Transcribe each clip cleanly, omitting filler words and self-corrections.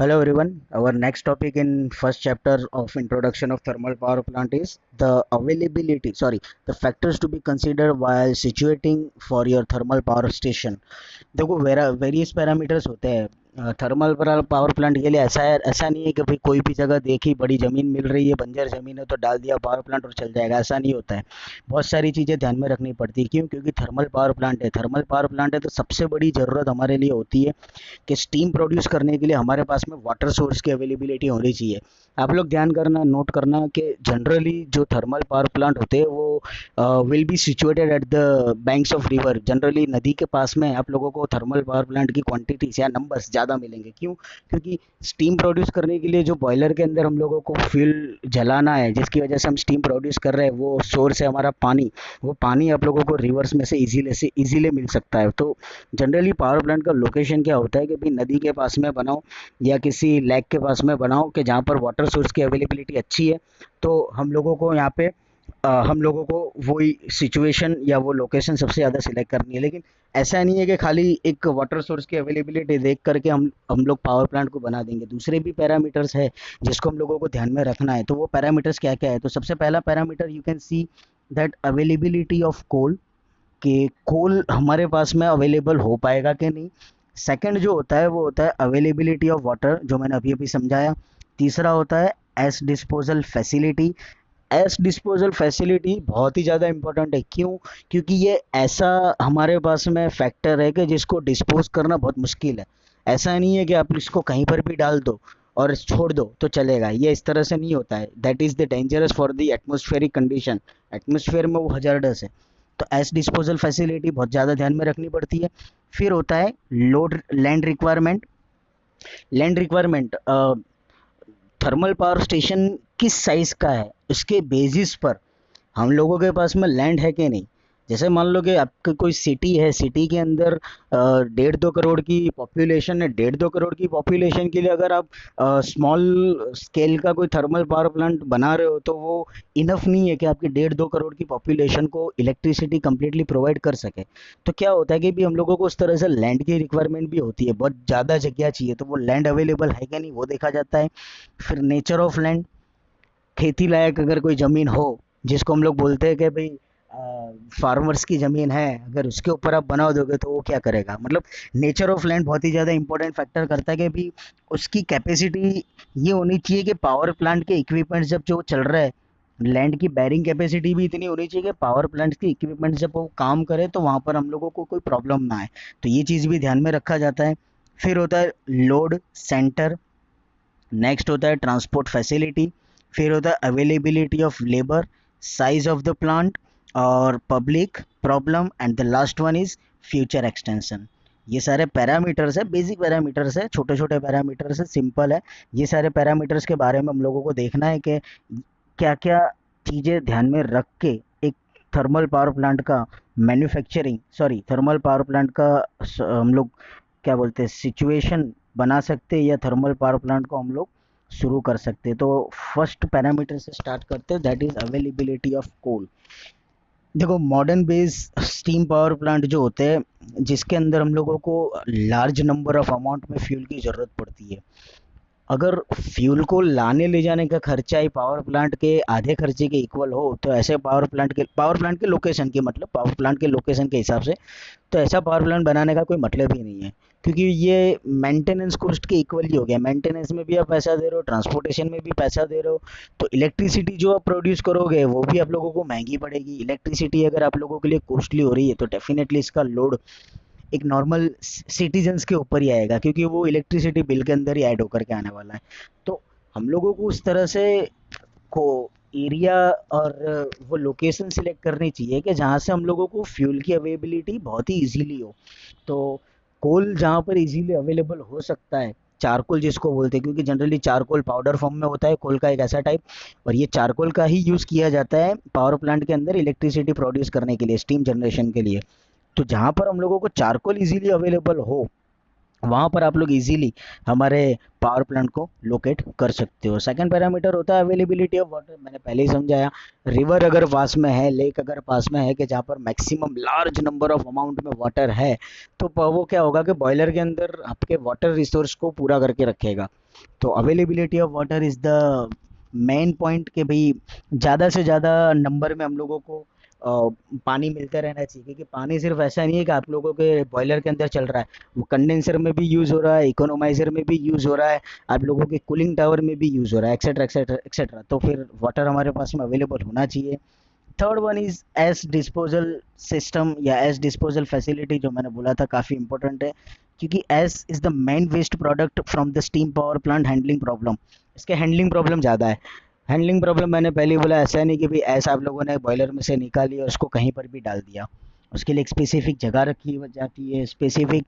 Hello everyone. Our next topic in first chapter of introduction of thermal power plant is the factors to be considered while situating for your thermal power station. देखो various parameters होते हैं thermal power plant के लिए। ऐसा नहीं है कि भाई कोई भी जगह देखी बड़ी ज़मीन मिल रही है, बंजर ज़मीन है तो डाल दिया पावर प्लांट और चल जाएगा, ऐसा नहीं होता है। बहुत सारी चीज़ें ध्यान में रखनी पड़ती है। क्यों? क्योंकि थर्मल पावर प्लांट है तो सबसे बड़ी ज़रूरत हमारे लिए होती है कि स्टीम प्रोड्यूस करने के लिए हमारे पास में वाटर सोर्स की अवेलेबिलिटी होनी चाहिए। आप लोग ध्यान करना, नोट करना कि जनरली जो थर्मल पावर प्लांट होते हैं वो will be situated at the banks of river. Generally नदी के पास में आप लोगों को थर्मल पावर प्लांट की क्वांटिटीज या नंबर्स ज़्यादा मिलेंगे। क्यों? क्योंकि स्टीम प्रोड्यूस करने के लिए जो बॉयलर के अंदर हम लोगों को फ्यूल जलाना है, जिसकी वजह से हम स्टीम प्रोड्यूस कर रहे हैं, वो सोर्स है हमारा पानी। वो पानी आप लोगों को रिवर्स में से इजीली मिल सकता है। तो जनरली पावर प्लांट का लोकेशन क्या होता है कि भाई नदी के पास में बनाओ या किसी लेक के पास में बनाओ कि जहाँ पर वाटर सोर्स की अवेलेबिलिटी अच्छी है। तो हम लोगों को यहाँ पे हम लोगों को वही सिचुएशन या वो लोकेशन सबसे ज़्यादा सिलेक्ट करनी है। लेकिन ऐसा नहीं है कि खाली एक वाटर सोर्स की अवेलेबिलिटी देख करके हम लोग पावर प्लांट को बना देंगे। दूसरे भी पैरामीटर्स है जिसको हम लोगों को ध्यान में रखना है। तो वो पैरामीटर्स क्या क्या है? तो सबसे पहला parameter you can see that availability of coal, कि कोल हमारे पास में अवेलेबल हो पाएगा कि नहीं। सेकंड जो होता है वो होता है अवेलेबिलिटी ऑफ वाटर, जो मैंने अभी अभी समझाया। तीसरा होता है S disposal facility. S disposal facility बहुत ही ज़्यादा इंपॉर्टेंट है। क्यों? क्योंकि ये ऐसा हमारे पास में फैक्टर है कि जिसको डिस्पोज करना बहुत मुश्किल है। ऐसा नहीं है कि आप इसको कहीं पर भी डाल दो और छोड़ दो तो चलेगा, ये इस तरह से नहीं होता है। That is the dangerous for the atmospheric condition. Atmosphere में वो हजारडस है। तो एस डिस्पोजल फैसिलिटी बहुत ज़्यादा ध्यान में रखनी पड़ती है। फिर होता है load land requirement. Land requirement thermal power station किस साइज़ का है उसके बेसिस पर हम लोगों के पास में लैंड है कि नहीं। जैसे मान लो कि आपका कोई सिटी है, सिटी के अंदर 1.5-2 करोड़ की पॉपुलेशन है। 1.5-2 करोड़ की पॉपुलेशन के लिए अगर आप स्मॉल स्केल का कोई थर्मल पावर प्लांट बना रहे हो तो वो इनफ नहीं है कि आपकी 1.5-2 करोड़ की पॉपुलेशन को इलेक्ट्रिसिटी कंप्लीटली प्रोवाइड कर सके। तो क्या होता है कि भी हम लोगों को उस तरह से लैंड की रिक्वायरमेंट भी होती है, बहुत ज़्यादा जगह चाहिए, तो वो लैंड अवेलेबल है कि नहीं वो देखा जाता है। फिर नेचर ऑफ लैंड, खेती लायक अगर कोई ज़मीन हो, जिसको हम लोग बोलते हैं कि भाई फार्मर्स की ज़मीन है, अगर उसके ऊपर आप बना दोगे तो वो क्या करेगा। मतलब नेचर ऑफ लैंड बहुत ही ज़्यादा इंपॉर्टेंट फैक्टर करता है कि भी उसकी कैपेसिटी ये होनी चाहिए कि पावर प्लांट के इक्विपमेंट जब जो चल रहा है, लैंड की बैरिंग कैपेसिटी भी इतनी होनी चाहिए कि पावर प्लांट के इक्विपमेंट जब वो काम करे तो वहाँ पर हम लोगों को कोई प्रॉब्लम ना आए। तो ये चीज़ भी ध्यान में रखा जाता है। फिर होता है लोड सेंटर। नेक्स्ट होता है ट्रांसपोर्ट फैसिलिटी। फिर होता है availability of labour, size of the plant और public problem, and the last one is future extension. ये सारे पैरामीटर्स है, बेसिक पैरामीटर्स है, छोटे छोटे पैरामीटर्स है, सिंपल है। ये सारे पैरामीटर्स के बारे में हम लोगों को देखना है कि क्या क्या चीज़ें ध्यान में रख के एक थर्मल पावर प्लांट का थर्मल पावर प्लांट का हम लोग क्या बोलते हैं सिचुएशन बना सकते हैं या थर्मल पावर प्लांट को हम लोग शुरू कर सकते हैं। तो फर्स्ट पैरामीटर से स्टार्ट करते हैं, that is availability of coal. देखो modern base steam power plant जो होते हैं जिसके अंदर हम लोगों को लार्ज नंबर ऑफ अमाउंट में फ्यूल की ज़रूरत पड़ती है। अगर फ्यूल को लाने ले जाने का खर्चा ही पावर प्लांट के आधे खर्चे के इक्वल हो तो ऐसे पावर प्लांट के लोकेशन के मतलब पावर प्लांट के लोकेशन के हिसाब से तो ऐसा पावर प्लांट बनाने का कोई मतलब ही नहीं है। क्योंकि ये मेंटेनेंस कॉस्ट के इक्वल ही हो गया। मेंटेनेंस में भी आप पैसा दे रहे हो, ट्रांसपोर्टेशन में भी पैसा दे रहे हो, तो इलेक्ट्रिसिटी जो आप प्रोड्यूस करोगे वो भी आप लोगों को महंगी पड़ेगी। इलेक्ट्रिसिटी अगर आप लोगों के लिए कॉस्टली हो रही है तो डेफिनेटली इसका लोड एक नॉर्मल सिटीजन्स के ऊपर ही आएगा, क्योंकि वो इलेक्ट्रिसिटी बिल के अंदर ही ऐड होकर के आने वाला है। तो हम लोगों को उस तरह से को एरिया और वो लोकेशन सिलेक्ट करनी चाहिए कि जहाँ से हम लोगों को फ्यूल की अवेलेबिलिटी बहुत ही इजीली हो। तो कोल जहाँ पर इजीली अवेलेबल हो सकता है, चारकोल जिसको बोलते हैं, क्योंकि जनरली चारकोल पाउडर फॉर्म में होता है कोल का एक ऐसा टाइप, और ये चारकोल का ही यूज़ किया जाता है पावर प्लांट के अंदर इलेक्ट्रिसिटी प्रोड्यूस करने के लिए, स्टीम जनरेशन के लिए। तो जहाँ पर हम लोगों को चारकोल इजीली अवेलेबल हो वहाँ पर आप लोग इजीली हमारे पावर प्लांट को लोकेट कर सकते हो। सेकंड पैरामीटर होता है अवेलेबिलिटी ऑफ वाटर, मैंने पहले ही समझाया। रिवर अगर पास में है, लेक अगर पास में है कि जहाँ पर maximum large number of amount में वाटर है, तो वो क्या होगा कि बॉयलर के अंदर आपके वाटर रिसोर्स को पूरा करके रखेगा। तो availability of water is the main point कि भाई ज़्यादा से ज़्यादा नंबर में हम लोगों को पानी मिलता रहना चाहिए, क्योंकि पानी सिर्फ ऐसा नहीं है कि आप लोगों के बॉयलर के अंदर चल रहा है, वो कंडेंसर में भी यूज़ हो रहा है, इकोनोमाइजर में भी यूज़ हो रहा है, आप लोगों के कूलिंग टावर में भी यूज़ हो रहा है, एक्सेट्रा एक्सेट्रा एक्सेट्रा। तो फिर वाटर हमारे पास में अवेलेबल होना चाहिए। Third one is ash disposal system या एस डिस्पोजल फैसिलिटी, जो मैंने बोला था काफ़ी इंपॉर्टेंट है, क्योंकि ash is the main waste product from the steam power plant handling problem. इसके हैंडलिंग प्रॉब्लम ज़्यादा है। हैंडलिंग प्रॉब्लम मैंने पहले ही बोला, ऐसा नहीं कि भाई ऐसा आप लोगों ने बॉयलर में से निकाली और उसको कहीं पर भी डाल दिया। उसके लिए एक स्पेसिफिक जगह रखी जाती है, स्पेसिफिक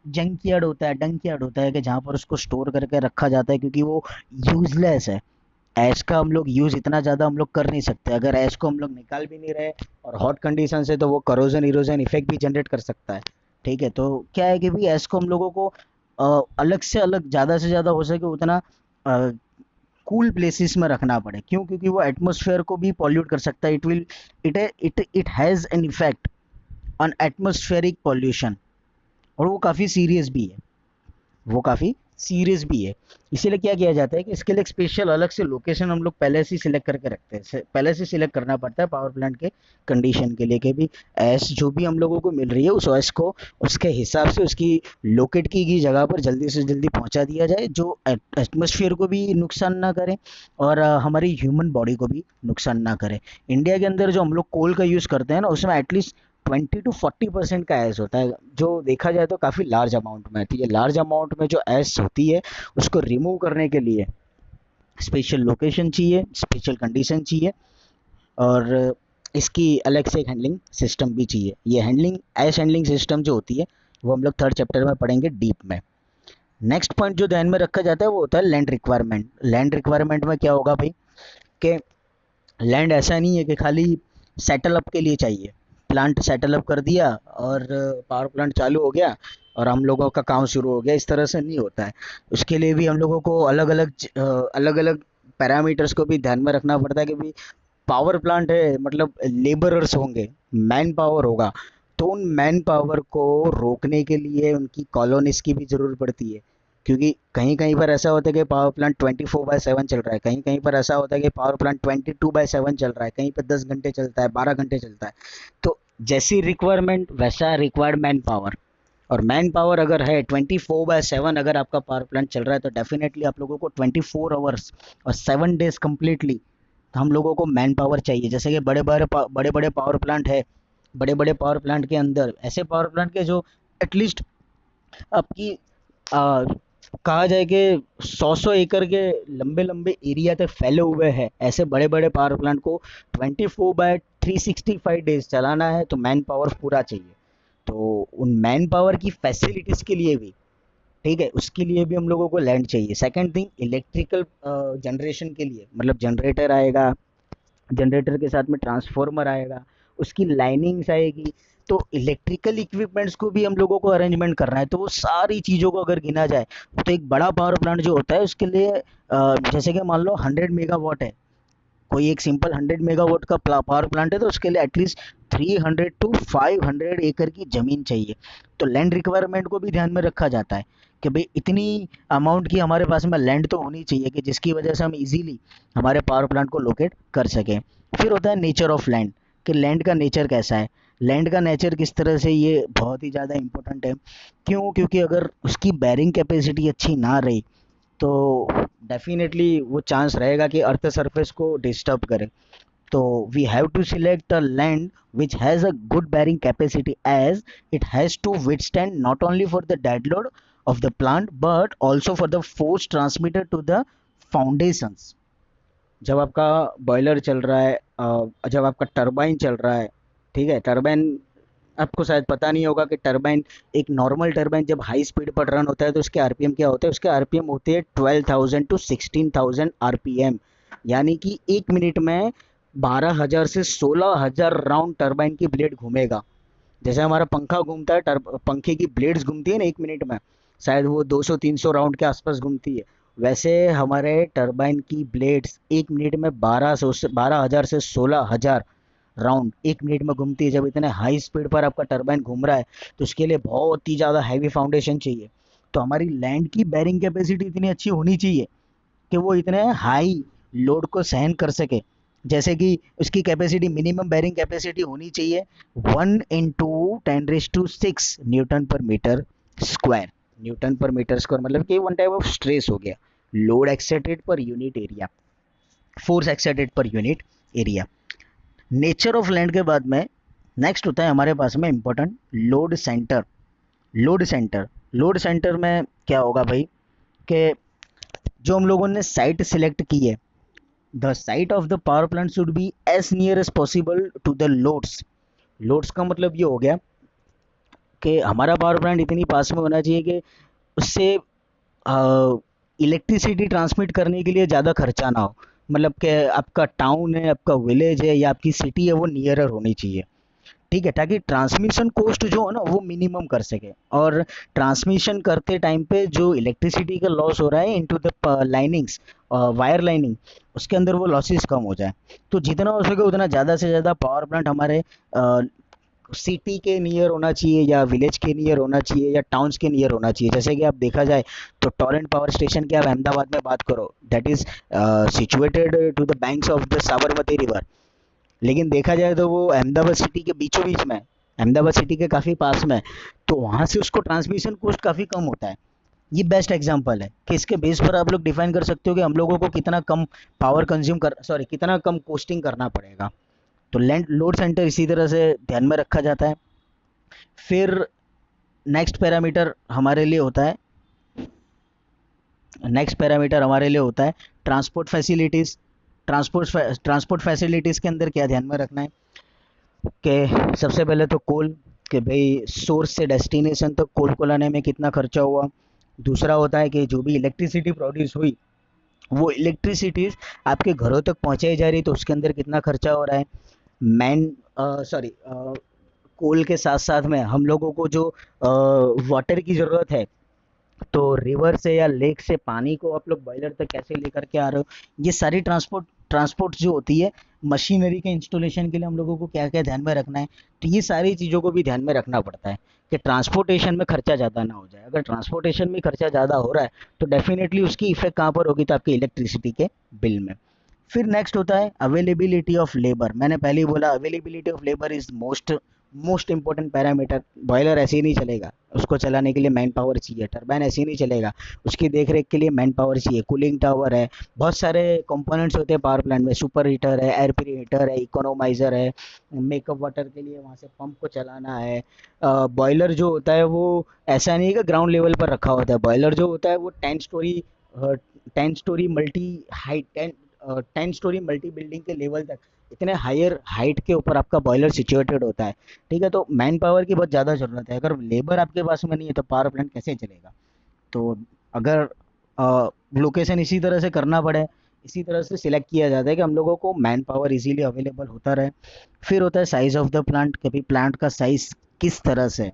जंक यार्ड होता है, डंक यार्ड होता है, कि जहाँ पर उसको स्टोर करके रखा जाता है, क्योंकि वो यूजलेस है। ऐश का हम लोग यूज़ इतना ज़्यादा हम लोग कर नहीं सकते। अगर ऐश को हम लोग निकाल भी नहीं रहे और हॉट कंडीशन से, तो वो करोजन इरोजन इफेक्ट भी जनरेट कर सकता है। ठीक है, तो क्या है कि भी ऐश को हम लोगों को अलग से अलग, ज़्यादा से ज़्यादा हो सके उतना कूल प्लेसेस में रखना पड़े। क्यों? क्योंकि वो एटमोसफेयर को भी पॉल्यूट कर सकता है। It it has an effect on atmospheric pollution, और वो काफ़ी सीरियस भी है, वो काफ़ी सीरियस भी है। इसीलिए क्या किया जाता है कि इसके लिए एक स्पेशल अलग से लोकेशन हम लोग पहले से सिलेक्ट करके रखते हैं, पहले से सिलेक्ट करना पड़ता है पावर प्लांट के कंडीशन के लिए, कि भी ऐस जो भी हम लोगों को मिल रही है उस ऐस को उसके हिसाब से उसकी लोकेट की गई जगह पर जल्दी से जल्दी पहुंचा दिया जाए, जो एटमोसफियर को भी नुकसान ना करे और हमारी ह्यूमन बॉडी को भी नुकसान ना करे। इंडिया के अंदर जो हम लोग कोल का यूज़ करते हैं ना, उसमें एटलीस्ट 20 to 40% का एस होता है, जो देखा जाए तो काफ़ी लार्ज अमाउंट में। तो ये लार्ज अमाउंट में जो एस होती है, उसको रिमूव करने के लिए स्पेशल लोकेशन चाहिए, स्पेशल कंडीशन चाहिए, और इसकी अलग से एक हैंडलिंग सिस्टम भी चाहिए। ये हैंडलिंग एस हैंडलिंग सिस्टम जो होती है, वो हम लोग थर्ड चैप्टर में पढ़ेंगे डीप में। नेक्स्ट पॉइंट जो ध्यान में रखा जाता है वो होता है लैंड रिक्वायरमेंट। लैंड रिक्वायरमेंट में क्या होगा भाई, कि लैंड ऐसा नहीं है कि खाली सेटल अप के लिए चाहिए, प्लांट सेटल अप कर दिया और पावर प्लांट चालू हो गया और हम लोगों का काम शुरू हो गया, इस तरह से नहीं होता है। उसके लिए भी हम लोगों को अलग अलग पैरामीटर्स को भी ध्यान में रखना पड़ता है, कि भाई पावर प्लांट है मतलब लेबरर्स होंगे, मैन पावर होगा, तो उन मैन पावर को रोकने के लिए उनकी कॉलोनीज की भी ज़रूरत पड़ती है। क्योंकि कहीं कहीं पर ऐसा होता है कि पावर प्लांट 24/7 चल रहा है, कहीं कहीं पर ऐसा होता है कि पावर प्लांट 22/7 चल रहा है, कहीं पर 10 घंटे चलता है, 12 घंटे चलता है। तो जैसी रिक्वायरमेंट वैसा रिक्वायर्ड मैन पावर, और मैन पावर अगर है 24/7, अगर आपका पावर प्लांट चल रहा है, तो डेफिनेटली आप लोगों को 24 आवर्स और 7 डेज कंप्लीटली हम लोगों को मैन पावर चाहिए। जैसे कि बड़े बड़े पावर प्लांट है, बड़े बड़े पावर प्लांट के अंदर ऐसे पावर प्लांट के जो एटलीस्ट आपकी आ, कहा जाए कि 100 एकड़ के लंबे लंबे एरिया तक फैले हुए हैं, ऐसे बड़े बड़े पावर प्लांट को 24/365 डेज चलाना है, तो मैन पावर पूरा चाहिए। तो उन मैन पावर की फैसिलिटीज के लिए भी, ठीक है, उसके लिए भी हम लोगों को लैंड चाहिए। सेकंड थिंग, इलेक्ट्रिकल जनरेशन के लिए, मतलब जनरेटर आएगा, जनरेटर के साथ में ट्रांसफार्मर आएगा, उसकी लाइनिंग्स आएगी, तो इलेक्ट्रिकल इक्विपमेंट्स को भी हम लोगों को अरेंजमेंट करना है। तो वो सारी चीज़ों को अगर गिना जाए, तो एक बड़ा पावर प्लांट जो होता है उसके लिए जैसे कि मान लो 100 मेगावाट है, कोई एक सिंपल 100 मेगावाट का पावर प्लांट है, तो उसके लिए एटलीस्ट 300 to 500 एकड़ की ज़मीन चाहिए। तो लैंड रिक्वायरमेंट को भी ध्यान में रखा जाता है, कि भाई इतनी अमाउंट की हमारे पास में लैंड तो होनी चाहिए, कि जिसकी वजह से हम इजीली हमारे पावर प्लांट को लोकेट कर सकें। फिर होता है नेचर ऑफ लैंड, कि लैंड का नेचर कैसा है, लैंड का नेचर किस तरह से, ये बहुत ही ज़्यादा इंपॉर्टेंट है। क्यों? क्योंकि अगर उसकी बैरिंग कैपेसिटी अच्छी ना रही, तो डेफिनेटली वो चांस रहेगा कि अर्थ सरफेस को डिस्टर्ब करे। तो we have to select a land which has a good bearing capacity, as it has to withstand not only for the dead load of the plant but also for the force transmitted to the foundations। जब आपका boiler चल रहा है, जब आपका turbine चल रहा है, ठीक है, टरबाइन आपको शायद पता नहीं होगा कि टरबाइन, एक नॉर्मल टरबाइन जब हाई स्पीड पर रन होता है तो उसके आरपीएम क्या होते हैं, उसके आरपीएम होते हैं 12,000 to 16,000 आरपीएम। यानी कि 1 मिनट में 12,000 से 16,000 राउंड टरबाइन की ब्लेड घूमेगा। जैसे हमारा पंखा घूमता है, पंखे की ब्लेड्स घूमती है ना 1 मिनट में, शायद वो 200-300 राउंड के आसपास घूमती है। वैसे हमारे टरबाइन की ब्लेड्स 1 मिनट में 12,000 से 16,000 राउंड 1 मिनट में घूमती है। जब इतने हाई स्पीड पर आपका टरबाइन घूम रहा है, तो उसके लिए बहुत ही ज़्यादा हैवी फाउंडेशन चाहिए। तो हमारी लैंड की बैरिंग कैपेसिटी इतनी अच्छी होनी चाहिए कि वो इतने हाई लोड को सहन कर सके। जैसे कि उसकी कैपेसिटी, मिनिमम बैरिंग कैपेसिटी होनी चाहिए 1 × 10⁻⁶ न्यूटन पर मीटर स्क्वायर। न्यूटन पर मीटर स्क्वायर मतलब कि वन टाइप ऑफ स्ट्रेस हो गया, load एक्सेटेड per unit area, force exerted per unit area. Nature of land के बाद में नेक्स्ट होता है हमारे पास में important load centre. Load centre, load centre में क्या होगा भाई कि जो हम लोगों ने साइट सिलेक्ट की है, the site of the power plant should be as near as possible to the loads. Loads का मतलब ये हो गया कि हमारा पावर प्लांट इतनी पास में होना चाहिए कि उससे इलेक्ट्रिसिटी ट्रांसमिट करने के लिए ज़्यादा खर्चा ना हो। मतलब कि आपका टाउन है, आपका विलेज है या आपकी सिटी है, वो नियरर होनी चाहिए, ठीक है, ताकि ट्रांसमिशन कॉस्ट जो है ना वो मिनिमम कर सके। और ट्रांसमिशन करते टाइम पे जो इलेक्ट्रिसिटी का लॉस हो रहा है into the linings, wire lining, उसके अंदर वो लॉसेस कम हो जाए। तो जितना हो सके उतना ज़्यादा से ज़्यादा पावर प्लांट हमारे सिटी के नियर होना चाहिए या विलेज के नियर होना चाहिए या टाउन्स के नियर होना चाहिए। जैसे कि आप देखा जाए तो टोरेंट पावर स्टेशन की आप अहमदाबाद में बात करो, that is situated to the banks of the Sabarmati river, लेकिन देखा जाए तो वो अहमदाबाद सिटी के बीचों बीच में, अहमदाबाद सिटी के काफ़ी पास में, तो वहाँ से उसको ट्रांसमिशन कॉस्ट काफ़ी कम होता है। ये बेस्ट एग्जांपल है कि इसके बेस पर आप लोग डिफाइन कर सकते हो कि हम लोगों को कितना कम पावर कंज्यूम कर, सॉरी, कितना कम कोस्टिंग करना पड़ेगा। तो लैंड लोड सेंटर इसी तरह से ध्यान में रखा जाता है। फिर नेक्स्ट पैरामीटर हमारे लिए होता है, नेक्स्ट पैरामीटर हमारे लिए होता है ट्रांसपोर्ट फैसिलिटीज़। ट्रांसपोर्ट फैसिलिटीज़ के अंदर क्या ध्यान में रखना है कि सबसे पहले तो कोल, कि भाई सोर्स से डेस्टिनेशन तक कोल को लाने में कितना खर्चा हुआ। दूसरा होता है कि जो भी इलेक्ट्रिसिटी प्रोड्यूस हुई वो इलेक्ट्रिसिटीज़ आपके घरों तक पहुंचाई जा रही, तो उसके अंदर कितना खर्चा हो रहा है। मैन सॉरी कोल के साथ साथ में हम लोगों को जो वाटर की ज़रूरत है, तो रिवर से या लेक से पानी को आप लोग बॉयलर तक कैसे लेकर के आ रहे हो, ये सारी ट्रांसपोर्ट जो होती है, मशीनरी के इंस्टॉलेशन के लिए हम लोगों को क्या क्या ध्यान में रखना है। तो ये सारी चीज़ों को भी ध्यान में रखना पड़ता है कि ट्रांसपोर्टेशन में खर्चा ज़्यादा ना हो जाए। अगर ट्रांसपोर्टेशन में खर्चा ज़्यादा हो रहा है तो डेफिनेटली उसकी इफेक्ट कहाँ पर होगी, तो आपके इलेक्ट्रिसिटी के बिल में। फिर नेक्स्ट होता है अवेलेबिलिटी ऑफ लेबर। मैंने पहले ही बोला availability of labour is most important parameter. Boiler ऐसे ही नहीं चलेगा, उसको चलाने के लिए मैन पावर चाहिए। टरबाइन ऐसे ही नहीं चलेगा, उसकी देख रेख के लिए मैन पावर चाहिए। कूलिंग टावर है, बहुत सारे कंपोनेंट्स होते हैं पावर प्लांट में, सुपर हीटर है, एयर प्रीहीटर है, इकोनोमाइजर है, मेकअप वाटर के लिए वहाँ से पंप को चलाना है। बॉयलर जो होता है वो ऐसा नहीं है कि ग्राउंड लेवल पर रखा होता है। बॉयलर जो होता है वो 10 story multi height 10 story multi building के लेवल तक, इतने हायर हाइट के ऊपर आपका बॉयलर सिचुएटेड होता है, ठीक है। तो मैन पावर की बहुत ज़्यादा ज़रूरत है। अगर लेबर आपके पास में नहीं है तो पावर प्लांट कैसे चलेगा। तो अगर लोकेशन इसी तरह से करना पड़े, इसी तरह से सिलेक्ट किया जाता है कि हम लोगों को मैन पावर इजीली अवेलेबल होता रहे। फिर होता है साइज़ ऑफ द प्लांट, कभी प्लांट का साइज़ किस तरह से,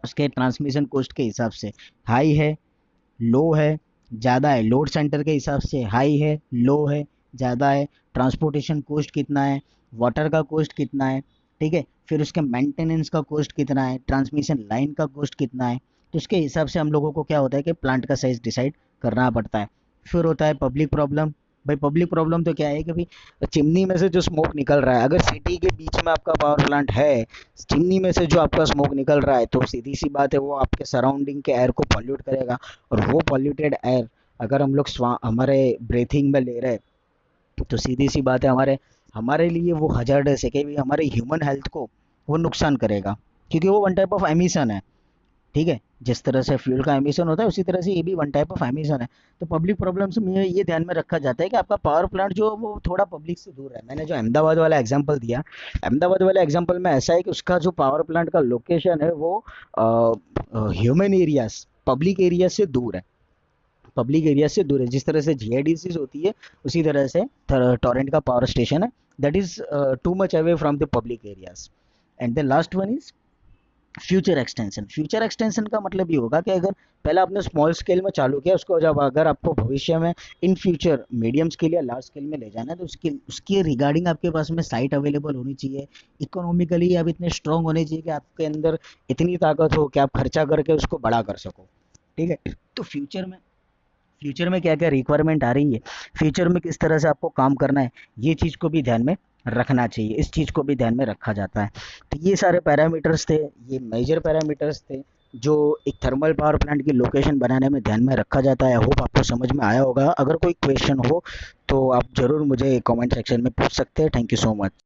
उसके ट्रांसमिशन कॉस्ट के हिसाब से हाई है, लो है, ज़्यादा है, लोड सेंटर के हिसाब से हाई है, लो है, ज़्यादा है, ट्रांसपोर्टेशन कॉस्ट कितना है, वाटर का कॉस्ट कितना है, ठीक है। फिर उसके मेंटेनेंस का कॉस्ट कितना है, ट्रांसमिशन लाइन का कॉस्ट कितना है। तो उसके हिसाब से हम लोगों को क्या होता है कि प्लांट का साइज डिसाइड करना पड़ता है। फिर होता है पब्लिक प्रॉब्लम। भाई पब्लिक प्रॉब्लम तो क्या है कि भाई चिमनी में से जो स्मोक निकल रहा है, अगर सिटी के बीच में आपका पावर प्लांट है, चिमनी में से जो आपका स्मोक निकल रहा है, तो सीधी सी बात है वो आपके सराउंडिंग के एयर को पॉल्यूट करेगा। और वो पॉल्यूटेड एयर अगर हम लोग हमारे ब्रीथिंग में ले रहे हैं, तो सीधी सी बात है हमारे हमारे लिए वो हजार्डस है कि भी हमारे ह्यूमन हेल्थ को वो नुकसान करेगा, क्योंकि वो वन टाइप ऑफ एमिशन है, ठीक है। जिस तरह से फ्यूल का एमिशन होता है उसी तरह से ये भी वन टाइप ऑफ एमिशन है। तो पब्लिक प्रॉब्लम्स में ये ध्यान में रखा जाता है कि आपका पावर प्लांट जो वो थोड़ा पब्लिक से दूर है। मैंने जो अहमदाबाद वाला एग्जांपल दिया, अहमदाबाद वाले एग्जांपल में ऐसा है कि उसका जो पावर प्लांट का लोकेशन है वो ह्यूमन एरियाज, पब्लिक एरिया से दूर है, पब्लिक एरिया से दूर है। जिस तरह से जीआईडीसीज होती है उसी तरह से टोरेंट का पावर स्टेशन है, that is too much away from the public areas. And the last one is future extension. Future extension का मतलब ये होगा कि अगर पहले आपने स्मॉल स्केल में चालू किया, उसको जब अगर आपको भविष्य में इन फ्यूचर मीडियम स्केल या लार्ज स्केल में ले जाना है, तो उसके रिगार्डिंग आपके पास में साइट अवेलेबल होनी चाहिए। इकोनॉमिकली आप इतने स्ट्रांग होने चाहिए कि आपके अंदर इतनी ताकत हो कि आप खर्चा करके उसको बड़ा कर सको। ठीक है। तो फ्यूचर में क्या क्या रिक्वायरमेंट आ रही है, फ्यूचर में किस तरह से आपको काम करना है, ये चीज़ को भी ध्यान में रखना चाहिए, इस चीज़ को भी ध्यान में रखा जाता है। तो ये सारे पैरामीटर्स थे, ये मेजर पैरामीटर्स थे जो एक थर्मल पावर प्लांट की लोकेशन बनाने में ध्यान में रखा जाता है। होप आपको समझ में आया होगा। अगर कोई क्वेश्चन हो तो आप ज़रूर मुझे कमेंट सेक्शन में पूछ सकते हैं। Thank you so much.